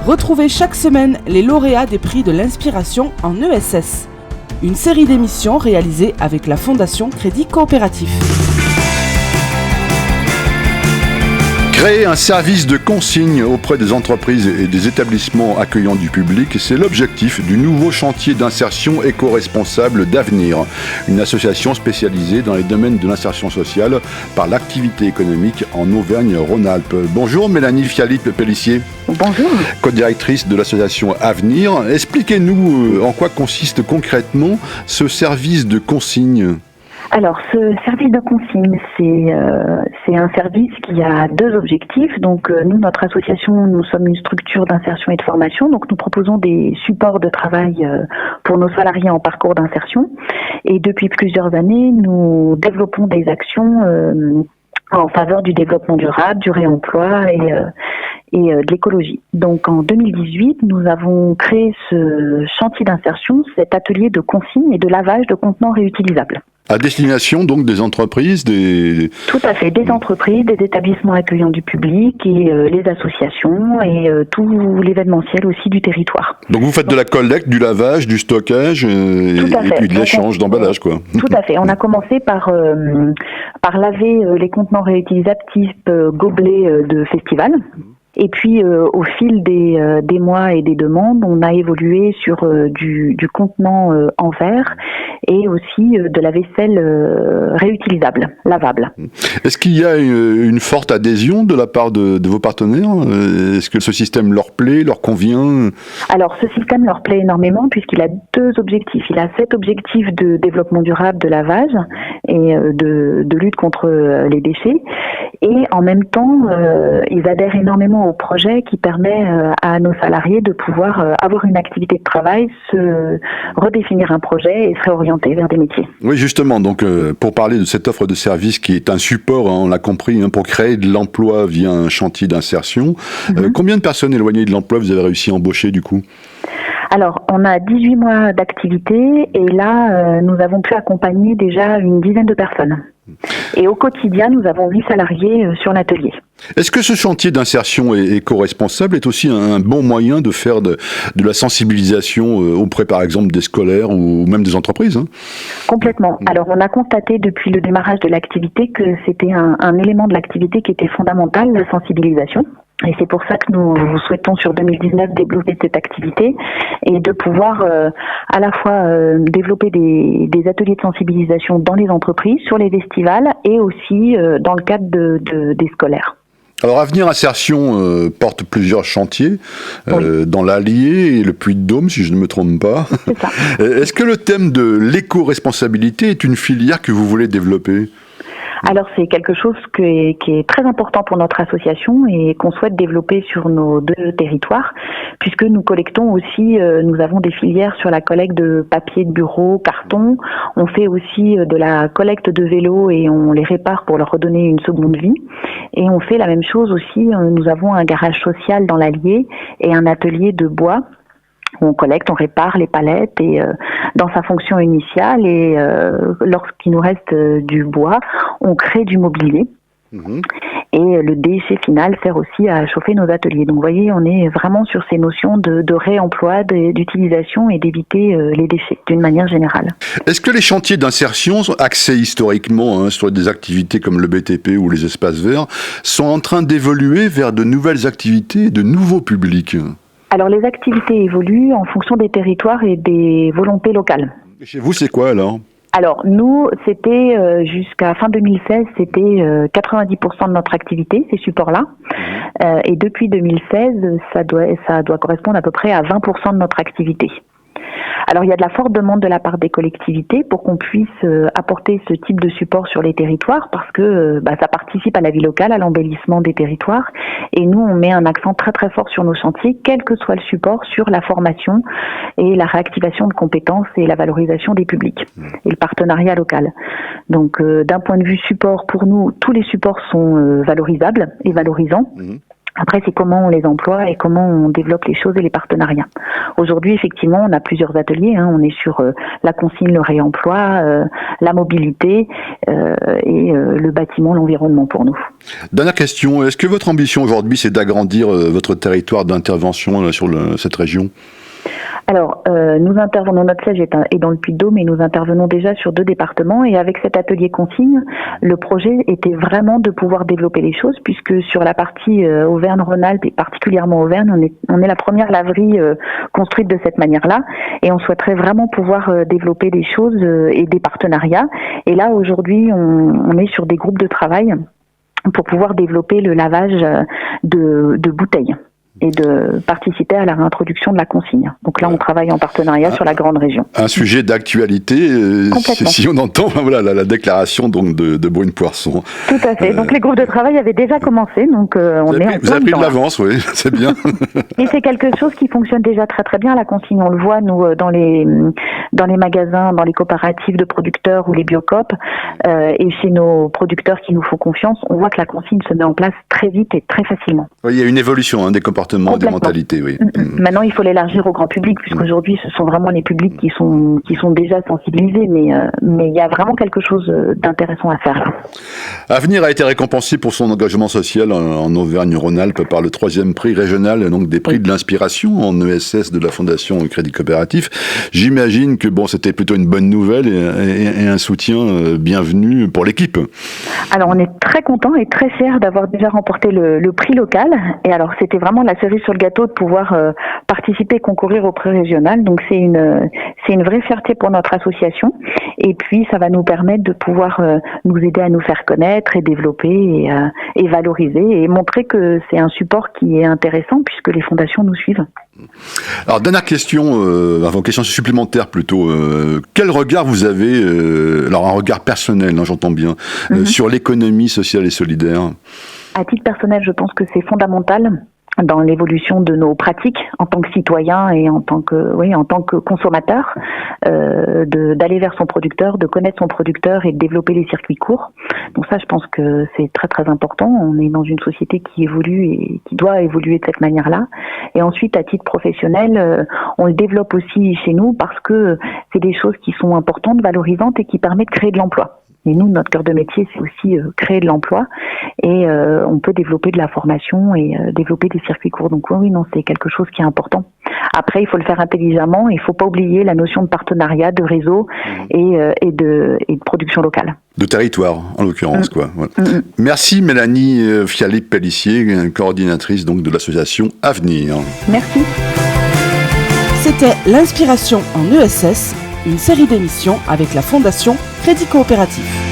Retrouvez chaque semaine les lauréats des prix de l'inspiration en ESS. Une série d'émissions réalisées avec la Fondation Crédit Coopératif. Créer un service de consigne auprès des entreprises et des établissements accueillant du public, c'est l'objectif du nouveau chantier d'insertion éco-responsable d'Avenir, une association spécialisée dans les domaines de l'insertion sociale par l'activité économique en Auvergne-Rhône-Alpes. Bonjour Mélanie Fialip-Pellissier. Bonjour. Co-directrice de l'association Avenir. Expliquez-nous en quoi consiste concrètement ce service de consigne. Alors, ce service de consigne, c'est un service qui a deux objectifs. Donc, nous, notre association, nous sommes une structure d'insertion et de formation. Donc, nous proposons des supports de travail pour nos salariés en parcours d'insertion. Et depuis plusieurs années, nous développons des actions en faveur du développement durable, du réemploi et de l'écologie. Donc, en 2018, nous avons créé ce chantier d'insertion, cet atelier de consigne et de lavage de contenants réutilisables. À destination donc des entreprises, Tout à fait, des entreprises, des établissements accueillants du public et les associations et tout l'événementiel aussi du territoire. Donc vous faites de la collecte, du lavage, du stockage et puis de l'échange d'emballage, quoi. Tout à fait. On a commencé par laver les contenants réutilisables type gobelets de festival. Et puis, au fil des mois et des demandes, on a évolué sur du contenant en verre et aussi de la vaisselle réutilisable, lavable. Est-ce qu'il y a une forte adhésion de la part de vos partenaires ? Est-ce que ce système leur plaît, leur convient ? Alors, ce système leur plaît énormément puisqu'il a deux objectifs. Il a cet objectif de développement durable, de lavage et de lutte contre les déchets. Et en même temps, ils adhèrent énormément au projet qui permet à nos salariés de pouvoir avoir une activité de travail, se redéfinir un projet et se réorienter vers des métiers. Oui, justement, donc pour parler de cette offre de service qui est un support, on l'a compris, pour créer de l'emploi via un chantier d'insertion, combien de personnes éloignées de l'emploi vous avez réussi à embaucher du coup ? Alors, on a 18 mois d'activité et là, nous avons pu accompagner déjà une dizaine de personnes. Et au quotidien, nous avons 8 salariés sur l'atelier. Est-ce que ce chantier d'insertion éco-responsable est aussi un bon moyen de faire de la sensibilisation auprès, par exemple, des scolaires ou même des entreprises ? Complètement. Alors, on a constaté depuis le démarrage de l'activité que c'était un élément de l'activité qui était fondamental, la sensibilisation. Et c'est pour ça que nous souhaitons sur 2019 développer cette activité et de pouvoir à la fois développer des ateliers de sensibilisation dans les entreprises, sur les festivals et aussi dans le cadre des scolaires. Alors Avenir Insertion porte plusieurs chantiers dans l'Allier et le Puy-de-Dôme, si je ne me trompe pas. C'est ça. Est-ce que le thème de l'éco-responsabilité est une filière que vous voulez développer ? Alors c'est quelque chose qui est très important pour notre association et qu'on souhaite développer sur nos deux territoires, puisque nous collectons aussi, nous avons des filières sur la collecte de papier de bureau, carton. On fait aussi de la collecte de vélos et on les répare pour leur redonner une seconde vie. Et on fait la même chose aussi, nous avons un garage social dans l'Allier et un atelier de bois. On collecte, on répare les palettes et dans sa fonction initiale et lorsqu'il nous reste du bois, on crée du mobilier. Et le déchet final sert aussi à chauffer nos ateliers. Donc vous voyez, on est vraiment sur ces notions de réemploi, d'utilisation et d'éviter les déchets d'une manière générale. Est-ce que les chantiers d'insertion, axés historiquement sur des activités comme le BTP ou les espaces verts, sont en train d'évoluer vers de nouvelles activités, de nouveaux publics ? Alors les activités évoluent en fonction des territoires et des volontés locales. Et chez vous, c'est quoi alors ? Alors nous, c'était jusqu'à fin 2016, c'était 90% de notre activité, ces supports-là. Et depuis 2016, ça doit correspondre à peu près à 20% de notre activité. Alors il y a de la forte demande de la part des collectivités pour qu'on puisse apporter ce type de support sur les territoires parce que ça participe à la vie locale, à l'embellissement des territoires. Et nous, on met un accent très très fort sur nos chantiers, quel que soit le support, sur la formation et la réactivation de compétences et la valorisation des publics et le partenariat local. Donc d'un point de vue support, pour nous, tous les supports sont valorisables et valorisants. Après, c'est comment on les emploie et comment on développe les choses et les partenariats. Aujourd'hui, effectivement, on a plusieurs ateliers. On est sur la consigne, le réemploi, la mobilité et le bâtiment, l'environnement pour nous. Dernière question, est-ce que votre ambition aujourd'hui, c'est d'agrandir votre territoire d'intervention sur cette région ? Alors, nous intervenons, notre siège est dans le Puy-de-Dôme, et nous intervenons déjà sur 2 départements. Et avec cet atelier consigne, le projet était vraiment de pouvoir développer les choses, puisque sur la partie Auvergne-Rhône-Alpes, et particulièrement Auvergne, on est la première laverie construite de cette manière-là. Et on souhaiterait vraiment pouvoir développer des choses et des partenariats. Et là, aujourd'hui, on est sur des groupes de travail pour pouvoir développer le lavage de bouteilles et de participer à la réintroduction de la consigne. Donc là, on travaille en partenariat sur la grande région. Un sujet d'actualité, si on entend la déclaration donc de Brune Poirson. Tout à fait. Donc les groupes de travail avaient déjà commensé, donc vous avez pris de l'avance, oui, c'est bien. Et c'est quelque chose qui fonctionne déjà très très bien, la consigne. On le voit, nous, dans les magasins, dans les coopératives de producteurs ou les biocoop, et chez nos producteurs qui nous font confiance, on voit que la consigne se met en place très vite et très facilement. Oui, il y a une évolution des comportements, des mentalités, oui. Maintenant, il faut l'élargir au grand public, puisqu'aujourd'hui, ce sont vraiment les publics qui sont déjà sensibilisés, mais il y a vraiment quelque chose d'intéressant à faire là. Avenir a été récompensé pour son engagement social en Auvergne-Rhône-Alpes par le 3e prix régional, donc des prix de l'inspiration en ESS de la Fondation Crédit Coopératif. J'imagine que c'était plutôt une bonne nouvelle et un soutien bienvenu pour l'équipe. Alors, on est très contents et très fiers d'avoir déjà remporté le prix local. Et alors, c'était vraiment la cerise sur le gâteau de pouvoir participer et concourir au prix régional. Donc, c'est une vraie fierté pour notre association. Et puis, ça va nous permettre de pouvoir nous aider à nous faire connaître et développer et valoriser et montrer que c'est un support qui est intéressant puisque les fondations nous suivent. Alors, dernière question, question supplémentaire plutôt. Quel regard vous avez, alors un regard personnel, j'entends bien, sur l'économie sociale et solidaire ? À titre personnel, je pense que c'est fondamental dans l'évolution de nos pratiques en tant que citoyen et en tant que consommateur, d'aller vers son producteur, de connaître son producteur et de développer les circuits courts. Donc ça, je pense que c'est très très important. On est dans une société qui évolue et qui doit évoluer de cette manière-là. Et ensuite, à titre professionnel, on le développe aussi chez nous parce que c'est des choses qui sont importantes, valorisantes et qui permettent de créer de l'emploi. Et nous, notre cœur de métier, c'est aussi créer de l'emploi et on peut développer de la formation et développer des circuits courts. Donc oui, c'est quelque chose qui est important. Après, il faut le faire intelligemment. Il ne faut pas oublier la notion de partenariat, de réseau et de production locale. De territoire, en l'occurrence, quoi. Ouais. Merci Mélanie Fialé-Pellissier, coordinatrice donc de l'association Avenir. Merci. C'était l'Inspiration en ESS, une série d'émissions avec la Fondation Crédit Coopératif.